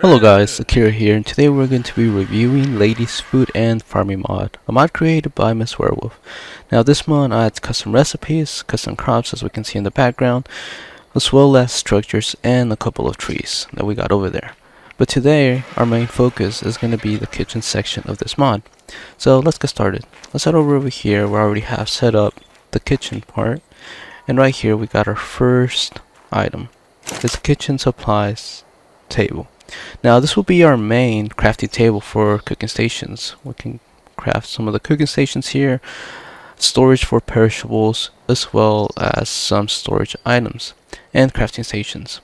Hello guys, Akira here, and today we're going to be reviewing Ladies Food and Farming mod, a mod created by Miss Werewolf. Now this mod adds custom recipes, custom crops as we can see in the background, as well as structures and a couple of trees that we got over there. But today our main focus is going to be the kitchen section of this mod. So let's get started. Let's head over here where I already have set up the kitchen part, and right here we got our first item. It's a kitchen supplies table. Now this will be our main crafting table for cooking stations. We can craft some of the cooking stations here, storage for perishables, as well as some storage items and crafting stations.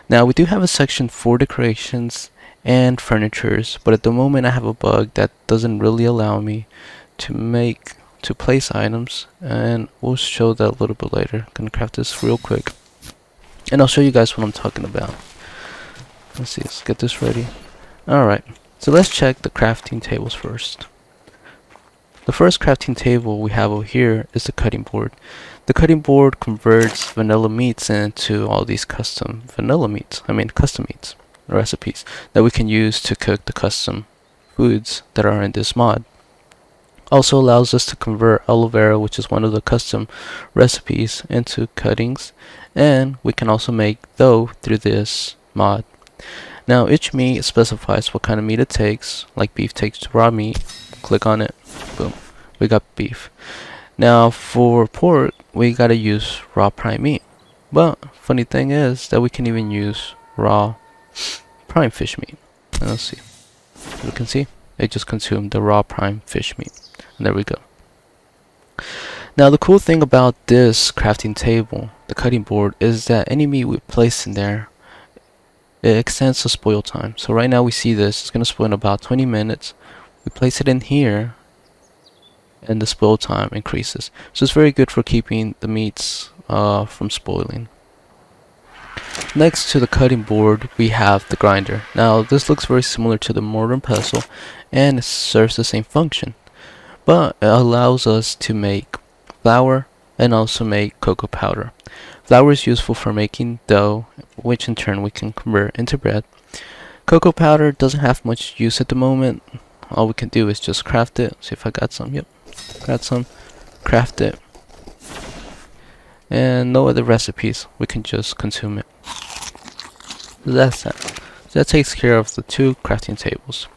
Now we do have a section for decorations and furnitures, but at the moment I have a bug that doesn't really allow me to place items, and we'll show that a little bit later. I'm gonna craft this real quick and I'll show you guys what I'm talking about. Let's see, let's get this ready. Alright, so let's check the crafting tables first. The first crafting table we have over here is the cutting board. The cutting board converts vanilla meats into all these custom meats recipes that we can use to cook the custom foods that are in this mod. Also allows us to convert aloe vera, which is one of the custom recipes, into cuttings, and we can also make dough through this mod. Now each meat specifies what kind of meat it takes, like beef takes raw meat. Click on it, boom, we got beef. Now for pork, we gotta use raw prime meat. But funny thing is that we can even use raw prime fish meat. And let's see, you can see it just consumed the raw prime fish meat. And there we go. Now the cool thing about this crafting table, the cutting board, is that any meat we place in there, it extends the spoil time. So right now we see this, it's going to spoil in about 20 minutes. We place it in here and the spoil time increases. So it's very good for keeping the meats from spoiling. Next to the cutting board we have the grinder. Now this looks very similar to the mortar and pestle and it serves the same function, but it allows us to make flour and also make cocoa powder. Flour is useful for making dough, which in turn we can convert into bread. Cocoa powder doesn't have much use at the moment. All we can do is just craft it. See if I got some. Yep, got some. Craft it. And no other recipes. We can just consume it. So that's that. So that takes care of the two crafting tables.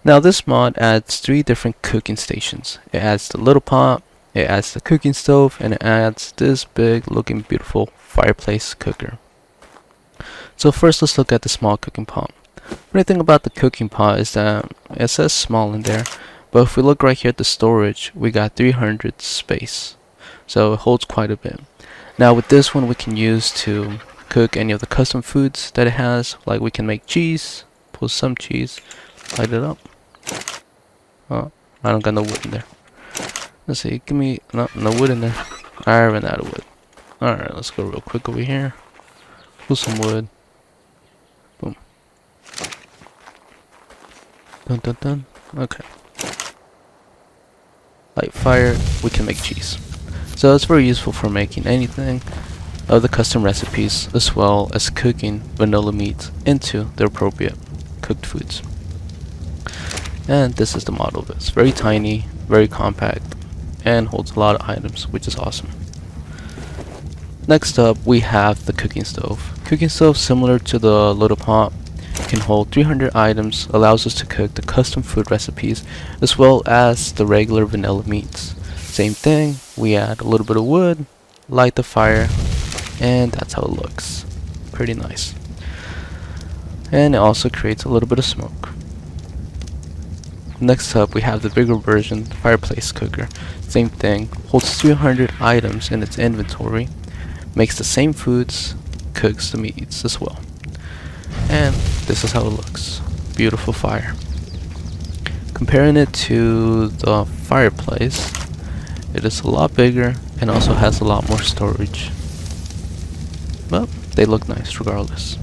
Now this mod adds 3 different cooking stations. It adds the little pot, it adds the cooking stove, and it adds this big looking beautiful fireplace cooker. So first let's look at the small cooking pot. Funny thing about the cooking pot is that it says small in there, but if we look right here at the storage, we got 300 space. So it holds quite a bit. Now with this one we can use to cook any of the custom foods that it has, like we can make cheese, pull some cheese, light it up. Oh, I don't got no wood in there. Let's see, give me no wood in there. I ran out of wood. Alright, let's go real quick over here. Pull some wood. Boom. Dun dun dun. Okay. Light fire, we can make cheese. So it's very useful for making anything of the custom recipes, as well as cooking vanilla meats into the appropriate cooked foods. And this is the model of it. It's very tiny, very compact, and holds a lot of items, which is awesome. Next up we have the cooking stove. Cooking stove, similar to the little pot, can hold 300 items, allows us to cook the custom food recipes as well as the regular vanilla meats. Same thing, we add a little bit of wood, light the fire, and that's how it looks. Pretty nice. And it also creates a little bit of smoke. Next up we have the bigger version, the fireplace cooker. Same thing, holds 300 items in its inventory, makes the same foods, cooks the meats as well. And this is how it looks. Beautiful fire. Comparing it to the fireplace, it is a lot bigger and also has a lot more storage. But they look nice regardless.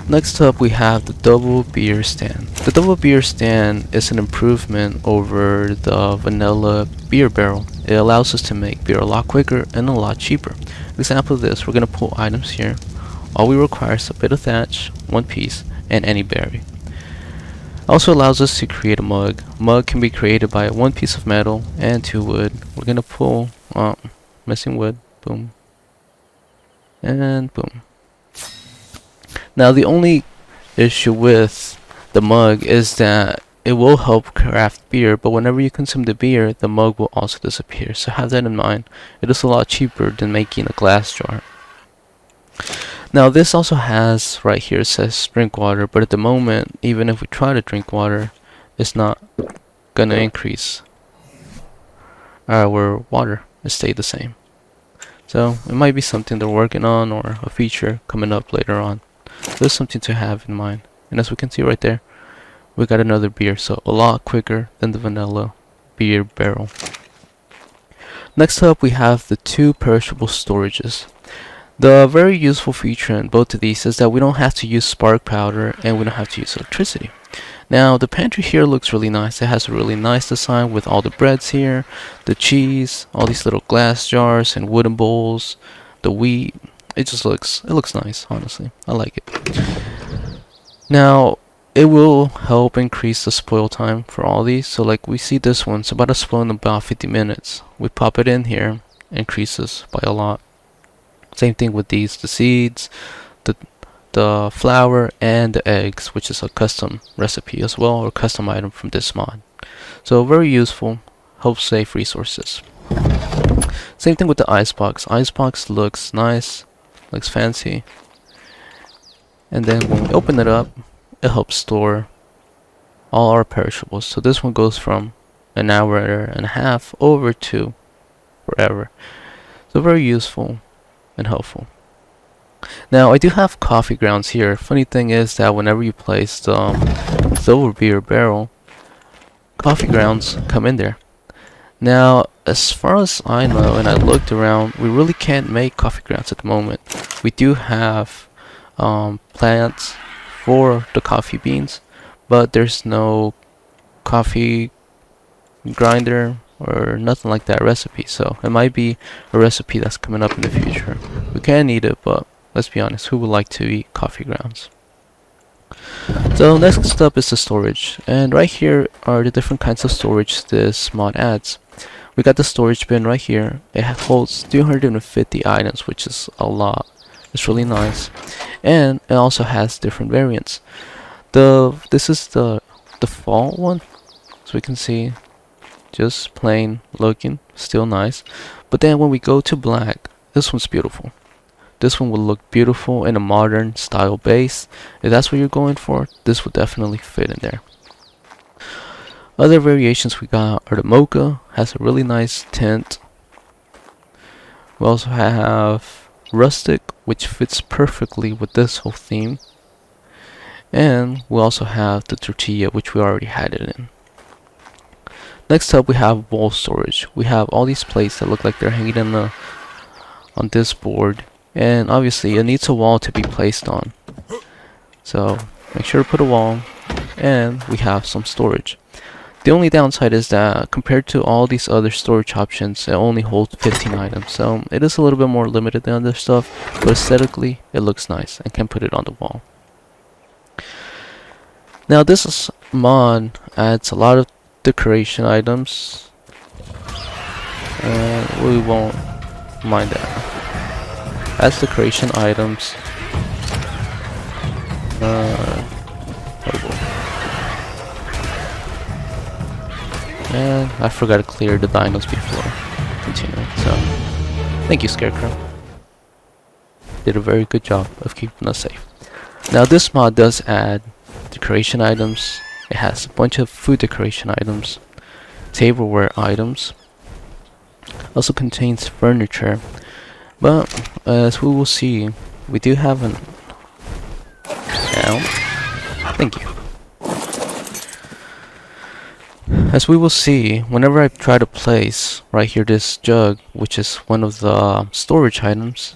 Next up we have the double beer stand. The double beer stand is an improvement over the vanilla beer barrel. It allows us to make beer a lot quicker and a lot cheaper. Example of this, we're going to pull items here, All we require is a bit of thatch, one piece, and any berry. Also allows us to create a mug. A mug can be created by one piece of metal and two wood. We're gonna pull, missing wood, boom, and boom. Now the only issue with the mug is that it will help craft beer, but whenever you consume the beer, the mug will also disappear. So have that in mind. It is a lot cheaper than making a glass jar. Now this also has, right here it says drink water, but at the moment, even if we try to drink water, it's not gonna increase our water. It stayed the same. So it might be something they're working on or a feature coming up later on. There's something to have in mind. And as we can see right there, we got another beer, so a lot quicker than the vanilla beer barrel. Next up we have the two perishable storages. The very useful feature in both of these is that we don't have to use spark powder and we don't have to use electricity. Now the pantry here looks really nice. It has a really nice design with all the breads here, the cheese, all these little glass jars and wooden bowls, the wheat. It looks nice, honestly. I like it. Now it will help increase the spoil time for all these. So like we see this one's about to spoil in about 50 minutes. We pop it in here, increases by a lot. Same thing with these, the seeds, the flour, and the eggs, which is a custom recipe as well, or custom item from this mod. So very useful, helps save resources. Same thing with the Icebox. Icebox looks nice, looks fancy. And then when we open it up, it helps store all our perishables. So this one goes from an hour and a half over to forever. So very useful and helpful. Now I do have coffee grounds here. Funny thing is that whenever you place the silver beer barrel, coffee grounds come in there. Now as far as I know, and I looked around, we really can't make coffee grounds at the moment. We do have plants for the coffee beans, but there's no coffee grinder or nothing like that recipe, so it might be a recipe that's coming up in the future. We can eat it, but let's be honest, who would like to eat coffee grounds? So next up is the storage, and right here are the different kinds of storage this mod adds. We got the storage bin right here. It holds 250 items, which is a lot. It's really nice, and it also has different variants. This is the default one, so we can see just plain looking, still nice. But then when we go to black, this one's beautiful. This one will look beautiful in a modern style base. If that's what you're going for, this will definitely fit in there. Other variations we got are the mocha, has a really nice tint. We also have rustic, which fits perfectly with this whole theme. And we also have the tortilla, which we already had it in. Next up we have wall storage. We have all these plates that look like they're hanging on this board, and obviously it needs a wall to be placed on. So make sure to put a wall, and we have some storage. The only downside is that compared to all these other storage options, it only holds 15 items. So it is a little bit more limited than other stuff, but aesthetically it looks nice and can put it on the wall. Now this mod adds a lot of decoration items, and we won't mind that. As decoration items, and I forgot to clear the dinos before continuing, so thank you, Scarecrow. Did a very good job of keeping us safe. Now this mod does add decoration items. It has a bunch of food decoration items, tableware items, also contains furniture, but as we will see, we do have an thank you. As we will see, whenever I try to place right here this jug, which is one of the storage items,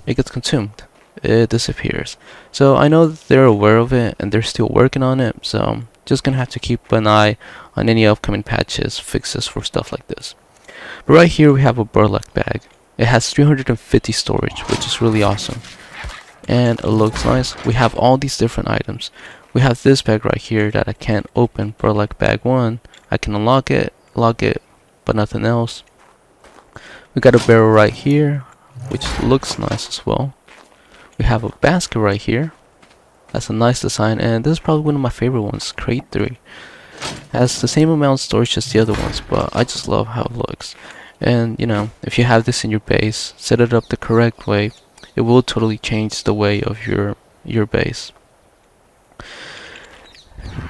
it gets consumed. It disappears. So I know that they're aware of it and they're still working on it, so just gonna have to keep an eye on any upcoming patches, fixes for stuff like this. But right here we have a burlap bag. It has 350 storage, which is really awesome. and it looks nice. We have all these different items. We have this bag right here that I can't open, Burlap Bag 1. I can unlock it, lock it, but nothing else. We got a barrel right here, which looks nice as well. We have a basket right here. That's a nice design, and this is probably one of my favorite ones, Crate 3. Has the same amount of storage as the other ones, but I just love how it looks. And you know, if you have this in your base, set it up the correct way, it will totally change the way of your base.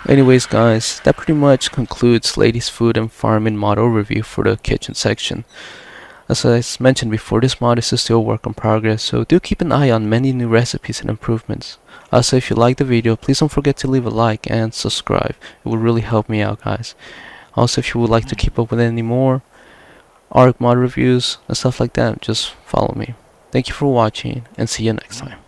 Anyways guys, that pretty much concludes Ladies Food and Farming mod overview for the kitchen section. As I mentioned before, this mod is still a work in progress, so do keep an eye on many new recipes and improvements. Also, if you liked the video, please don't forget to leave a like and subscribe. It would really help me out, guys. Also, if you would like to keep up with any more ARK mod reviews and stuff like that, just follow me. Thank you for watching, and see you next time.